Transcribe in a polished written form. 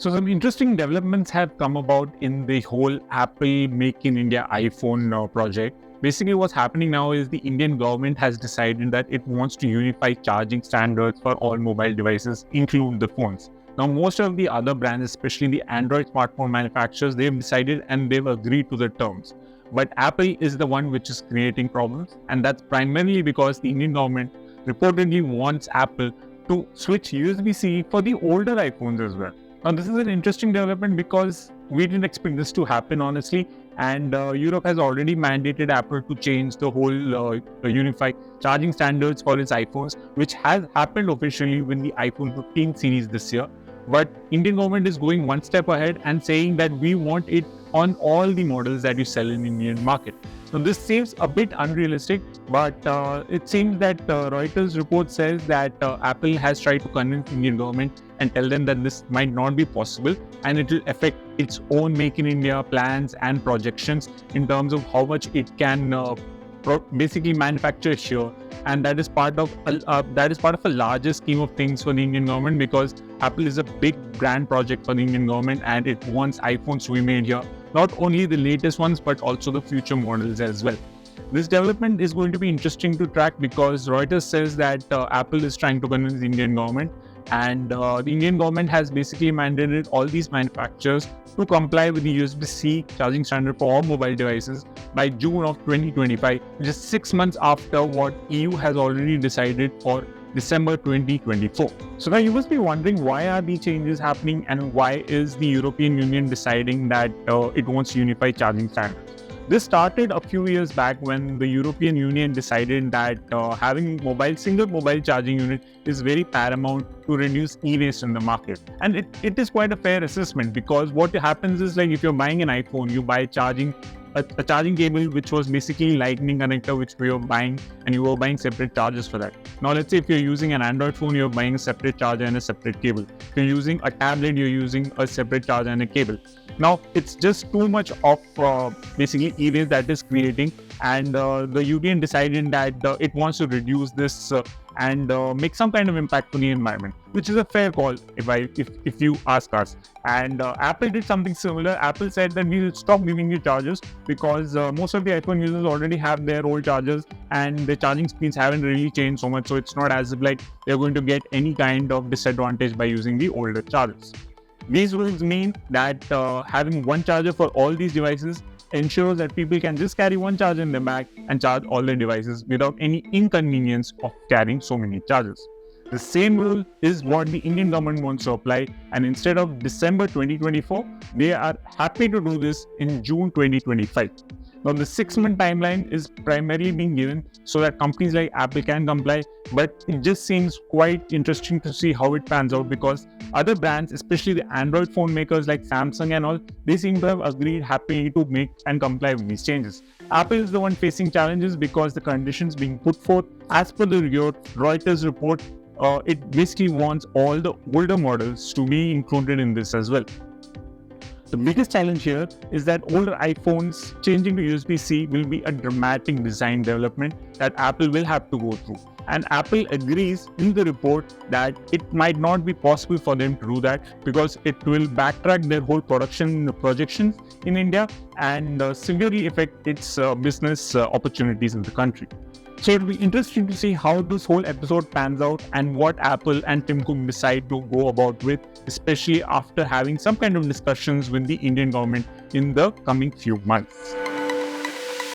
So some interesting developments have come about in the whole Apple Make in India iPhone project. Basically, what's happening now is the Indian government has decided that it wants to unify charging standards for all mobile devices, including the phones. Now, most of the other brands, especially the Android smartphone manufacturers, they've decided and they've agreed to the terms. But Apple is the one which is creating problems, and that's primarily because the Indian government reportedly wants Apple to switch USB-C for the older iPhones as well. Now, this is an interesting development because we didn't expect this to happen, honestly. And Europe has already mandated Apple to change the whole unified charging standards for its iPhones, which has happened officially with the iPhone 15 series this year. But Indian government is going one step ahead and saying that we want it on all the models that you sell in the Indian market. So this seems a bit unrealistic, but it seems that Reuters report says that Apple has tried to convince Indian government and tell them that this might not be possible, and it will affect its own Make in India plans and projections in terms of how much it can basically manufacture here. And that is part of a larger scheme of things for the Indian government, because Apple is a big brand project for the Indian government and it wants iPhones to be made here. Not only the latest ones, but also the future models as well. This development is going to be interesting to track because Reuters says that Apple is trying to convince the Indian government, and the Indian government has basically mandated all these manufacturers to comply with the USB-C charging standard for all mobile devices by June of 2025, which is 6 months after what EU has already decided for December 2024. So now you must be wondering, why are these changes happening and why is the European Union deciding that it wants to unify charging standards? This started a few years back when the European Union decided that having single mobile charging unit is very paramount to reduce e-waste in the market. And it is quite a fair assessment, because what happens is, like, if you're buying an iPhone, you buy a charging cable which was basically lightning connector which we were buying, and you were buying separate chargers for that. Now let's say if you're using an Android phone, you're buying a separate charger and a separate cable. If you're using a tablet, you're using a separate charger and a cable. Now it's just too much of basically e-waste that is creating, and the Union decided that it wants to reduce this and make some kind of impact on the environment, which is a fair call if you ask us. And Apple did something similar. Apple said that we will stop giving you chargers because most of the iPhone users already have their old chargers and the charging speeds haven't really changed so much, so it's not as if like they're going to get any kind of disadvantage by using the older chargers. These rules mean that having one charger for all these devices ensures that people can just carry one charger in their bag and charge all their devices without any inconvenience of carrying so many chargers. The same rule is what the Indian government wants to apply, and instead of December 2024, they are happy to do this in June 2025. Now, the 6-month timeline is primarily being given so that companies like Apple can comply, but it just seems quite interesting to see how it pans out, because other brands, especially the Android phone makers like Samsung and all, they seem to have agreed happily to make and comply with these changes. Apple is the one facing challenges because the conditions being put forth, as per the Reuters report, it basically wants all the older models to be included in this as well. The biggest challenge here is that older iPhones changing to USB-C will be a dramatic design development that Apple will have to go through. And Apple agrees in the report that it might not be possible for them to do that because it will backtrack their whole production projections in India and severely affect its business opportunities in the country. So it'll be interesting to see how this whole episode pans out and what Apple and Tim Cook decide to go about with, especially after having some kind of discussions with the Indian government in the coming few months.